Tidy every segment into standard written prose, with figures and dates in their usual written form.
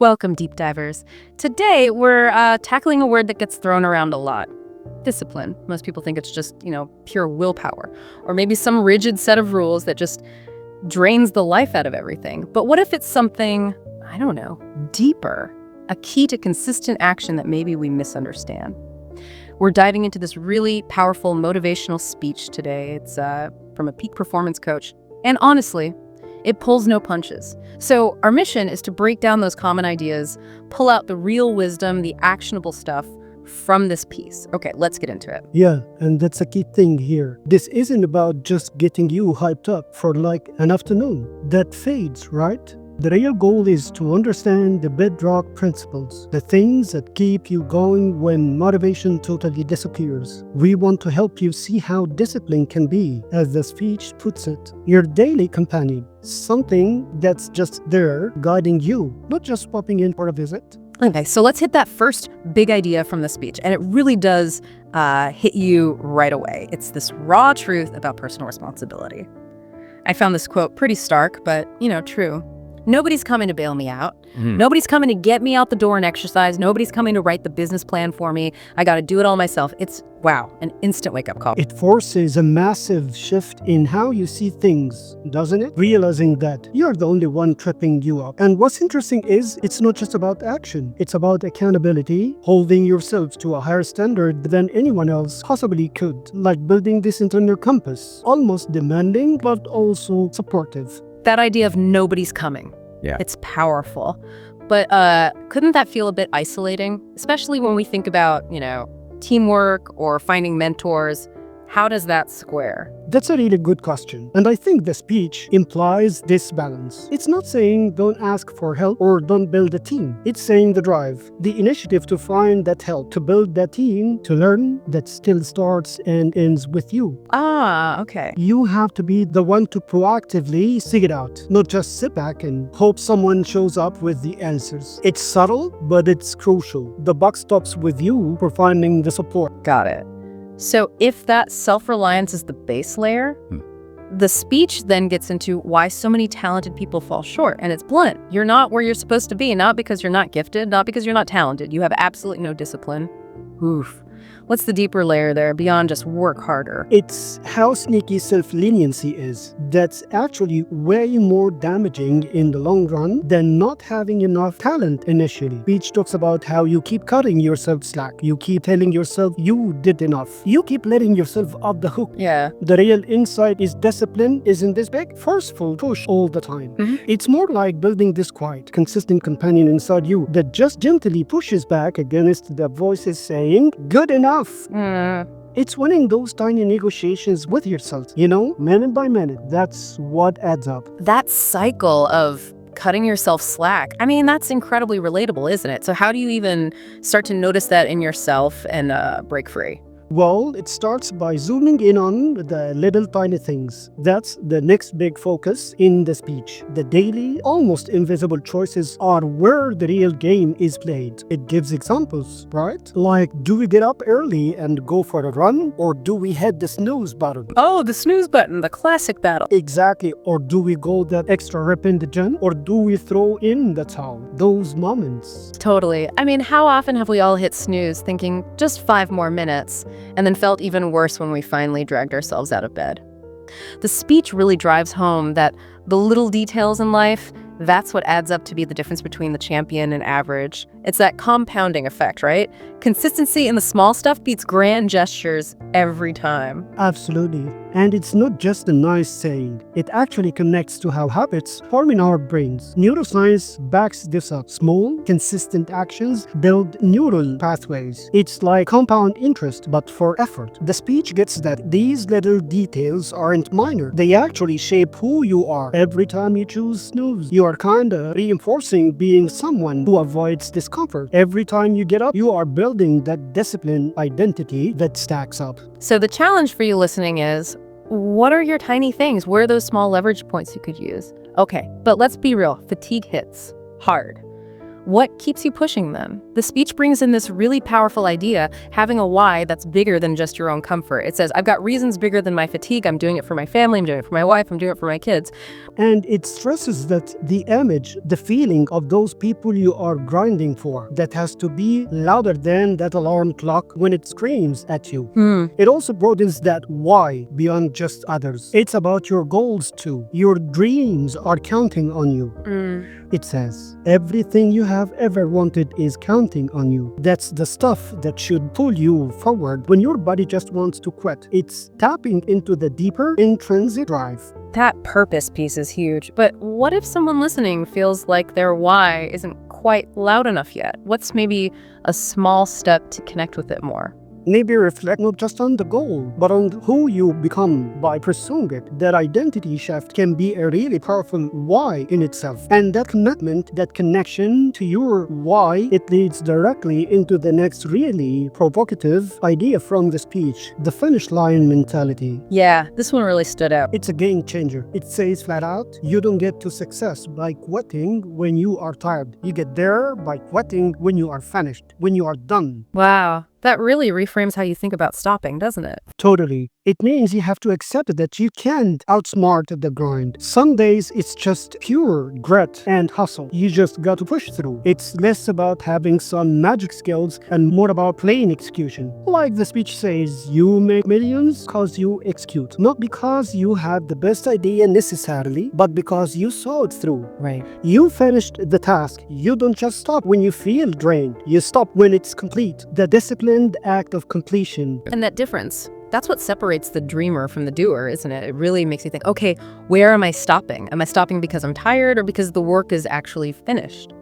Welcome, deep divers. Today, we're tackling a word that gets thrown around a lot. Discipline. Most people think it's just, pure willpower, or maybe some rigid set of rules that just drains the life out of everything. But what if it's something, I don't know, deeper, a key to consistent action that maybe we misunderstand? We're diving into this really powerful motivational speech today. It's from a peak performance coach. And honestly, it pulls no punches. So our mission is to break down those common ideas, pull out the real wisdom, the actionable stuff from this piece. Okay, let's get into it. Yeah, and that's a key thing here. This isn't about just getting you hyped up for like an afternoon. That fades, right? The real goal is to understand the bedrock principles, the things that keep you going when motivation totally disappears. We want to help you see how discipline can be, as the speech puts it, your daily companion. Something that's just there guiding you, not just popping in for a visit. Okay, so let's hit that first big idea from the speech. And it really does hit you right away. It's this raw truth about personal responsibility. I found this quote pretty stark, but, true. Nobody's coming to bail me out. Nobody's coming to get me out the door and exercise. Nobody's coming to write the business plan for me. I got to do it all myself. It's, wow, an instant wake-up call. It forces a massive shift in how you see things, doesn't it? Realizing that you're the only one tripping you up. And what's interesting is it's not just about action. It's about accountability, holding yourself to a higher standard than anyone else possibly could. Like building this internal compass, almost demanding but also supportive. That idea of nobody's coming. Yeah. It's powerful. But couldn't that feel a bit isolating? Especially when we think about, teamwork or finding mentors. How does that square? That's a really good question. And I think the speech implies this balance. It's not saying don't ask for help or don't build a team. It's saying the drive, the initiative to find that help, to build that team, to learn, that still starts and ends with you. Ah, okay. You have to be the one to proactively seek it out, not just sit back and hope someone shows up with the answers. It's subtle, but it's crucial. The buck stops with you for finding the support. Got it. So if that self-reliance is the base layer, the speech then gets into why so many talented people fall short. And it's blunt. You're not where you're supposed to be, not because you're not gifted, not because you're not talented. You have absolutely no discipline. Oof. What's the deeper layer there beyond just work harder? It's how sneaky self-leniency is. That's actually way more damaging in the long run than not having enough talent initially. Speech talks about how you keep cutting yourself slack. You keep telling yourself you did enough. You keep letting yourself off the hook. Yeah. The real insight is discipline isn't this big, forceful push all the time. It's more like building this quiet, consistent companion inside you that just gently pushes back against the voices saying, good enough. It's winning those tiny negotiations with yourself, minute by minute. That's what adds up. That cycle of cutting yourself slack, that's incredibly relatable, isn't it? So how do you even start to notice that in yourself and break free? Well, it starts by zooming in on the little tiny things. That's the next big focus in the speech. The daily, almost invisible choices are where the real game is played. It gives examples, right? Like, do we get up early and go for a run? Or do we hit the snooze button? Oh, the snooze button, the classic battle. Exactly. Or do we go that extra rep in the gym? Or do we throw in the towel? Those moments. Totally. How often have we all hit snooze thinking just 5 more minutes? And then felt even worse when we finally dragged ourselves out of bed. The speech really drives home that the little details in life, that's what adds up to be the difference between the champion and average. It's that compounding effect, right? Consistency in the small stuff beats grand gestures every time. Absolutely. And it's not just a nice saying. It actually connects to how habits form in our brains. Neuroscience backs this up. Small, consistent actions build neural pathways. It's like compound interest, but for effort. The speech gets that these little details aren't minor. They actually shape who you are. Every time you choose snooze, you are kinda reinforcing being someone who avoids discomfort. Every time you get up, you are building that discipline identity that stacks up. So the challenge for you listening is, what are your tiny things? Where are those small leverage points you could use? Okay, but let's be real. Fatigue hits hard. What keeps you pushing then? The speech brings in this really powerful idea, having a why that's bigger than just your own comfort. It says, I've got reasons bigger than my fatigue. I'm doing it for my family. I'm doing it for my wife. I'm doing it for my kids. And it stresses that the image, the feeling of those people you are grinding for, that has to be louder than that alarm clock when it screams at you. It also broadens that why beyond just others. It's about your goals too. Your dreams are counting on you. It says, everything you have ever wanted is counting on you. That's the stuff that should pull you forward when your body just wants to quit. It's tapping into the deeper intrinsic drive. That purpose piece is huge. But what if someone listening feels like their why isn't quite loud enough yet? What's maybe a small step to connect with it more? Maybe reflect not just on the goal, but on who you become by pursuing it. That identity shift can be a really powerful why in itself. And that commitment, that connection to your why, it leads directly into the next really provocative idea from the speech, the finish line mentality. Yeah, this one really stood out. It's a game changer. It says flat out, you don't get to success by quitting when you are tired. You get there by quitting when you are finished, when you are done. Wow. That really reframes how you think about stopping, doesn't it? Totally. It means you have to accept that you can't outsmart the grind. Some days it's just pure grit and hustle. You just got to push through. It's less about having some magic skills and more about plain execution. Like the speech says, you make millions because you execute. Not because you had the best idea necessarily, but because you saw it through. Right. You finished the task. You don't just stop when you feel drained. You stop when it's complete. The disciplined act of completion. And that difference, that's what separates the dreamer from the doer, isn't it? It really makes you think, okay, where am I stopping? Am I stopping because I'm tired or because the work is actually finished?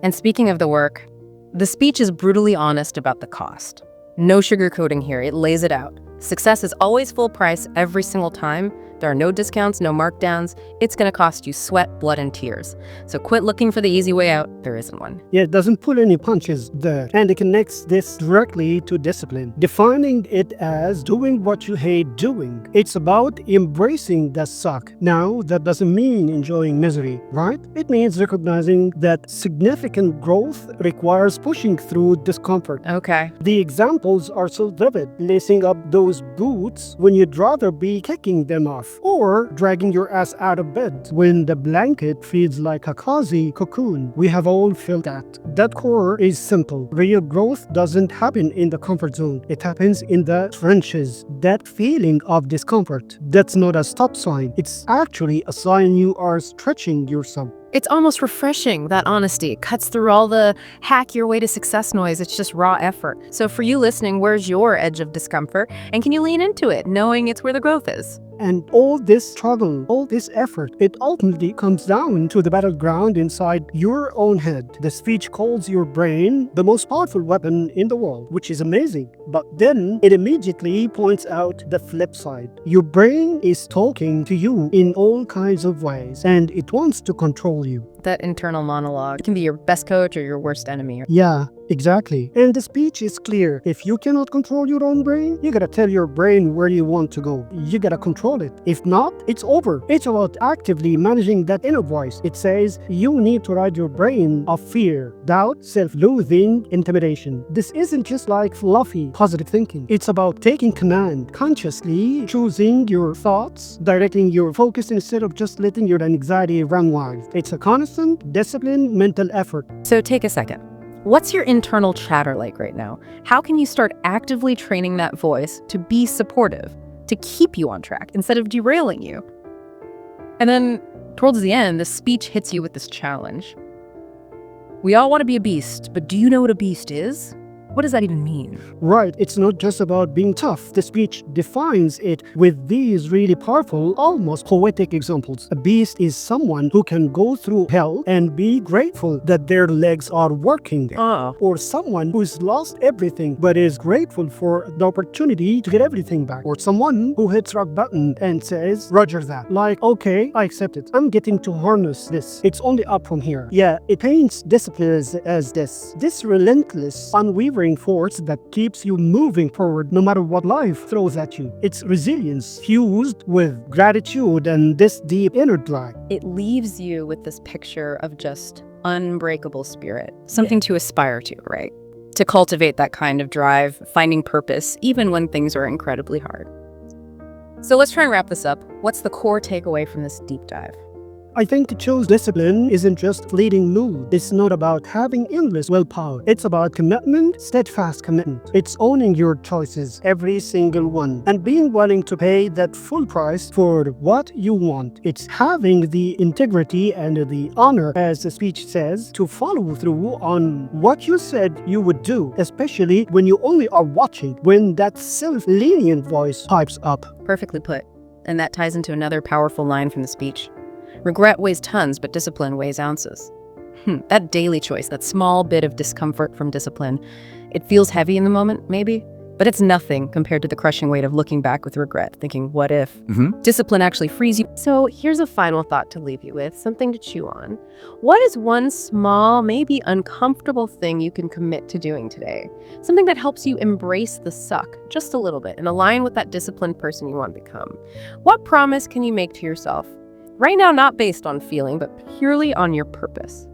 And speaking of the work, the speech is brutally honest about the cost. No sugarcoating here, it lays it out. Success is always full price every single time. There are no discounts, no markdowns. It's going to cost you sweat, blood, and tears. So quit looking for the easy way out. There isn't one. Yeah, it doesn't pull any punches there. And it connects this directly to discipline, defining it as doing what you hate doing. It's about embracing the suck. Now, that doesn't mean enjoying misery, right? It means recognizing that significant growth requires pushing through discomfort. Okay. The examples are so vivid, lacing up those boots when you'd rather be kicking them off, or dragging your ass out of bed when the blanket feels like a cozy cocoon. We have all felt that. That core is simple. Real growth doesn't happen in the comfort zone. It happens in the trenches. That feeling of discomfort, that's not a stop sign. It's actually a sign you are stretching yourself. It's almost refreshing, that honesty. It cuts through all the hack your way to success noise. It's just raw effort. So for you listening, where's your edge of discomfort? And can you lean into it, knowing it's where the growth is? And all this struggle, all this effort, it ultimately comes down to the battleground inside your own head. The speech calls your brain the most powerful weapon in the world, which is amazing. But then it immediately points out the flip side. Your brain is talking to you in all kinds of ways, and it wants to control you. That internal monologue can be your best coach or your worst enemy. Yeah, exactly. And the speech is clear. If you cannot control your own brain, you gotta tell your brain where you want to go. You gotta control it. If not, it's over. It's about actively managing that inner voice. It says you need to ride your brain of fear, doubt, self-loathing, intimidation. This isn't just like fluffy positive thinking. It's about taking command, consciously choosing your thoughts, directing your focus instead of just letting your anxiety run wild. It's a constant, disciplined mental effort. So take a second. What's your internal chatter like right now? How can you start actively training that voice to be supportive, to keep you on track instead of derailing you? And then towards the end, the speech hits you with this challenge. We all want to be a beast, but do you know what a beast is? What does that even mean? Right, it's not just about being tough. The speech defines it with these really powerful, almost poetic examples. A beast is someone who can go through hell and be grateful that their legs are working. Or someone who's lost everything but is grateful for the opportunity to get everything back. Or someone who hits rock bottom and says, Roger that. Like, okay, I accept it. I'm getting to harness this. It's only up from here. Yeah, it paints discipline as this relentless, unwavering force that keeps you moving forward no matter what life throws at you. It's resilience fused with gratitude and this deep inner drive. It leaves you with this picture of just unbreakable spirit, something to aspire to, right? To cultivate that kind of drive, finding purpose, even when things are incredibly hard. So let's try and wrap this up. What's the core takeaway from this deep dive? I think to choose discipline isn't just fleeting mood. It's not about having endless willpower. It's about commitment, steadfast commitment. It's owning your choices, every single one, and being willing to pay that full price for what you want. It's having the integrity and the honor, as the speech says, to follow through on what you said you would do, especially when you only are watching, when that self-lenient voice pipes up. Perfectly put. And that ties into another powerful line from the speech. Regret weighs tons, but discipline weighs ounces. That daily choice, that small bit of discomfort from discipline, it feels heavy in the moment, maybe, but it's nothing compared to the crushing weight of looking back with regret, thinking, what if? Discipline actually frees you. So here's a final thought to leave you with, something to chew on. What is one small, maybe uncomfortable thing you can commit to doing today? Something that helps you embrace the suck just a little bit and align with that disciplined person you want to become. What promise can you make to yourself? Right now, not based on feeling, but purely on your purpose.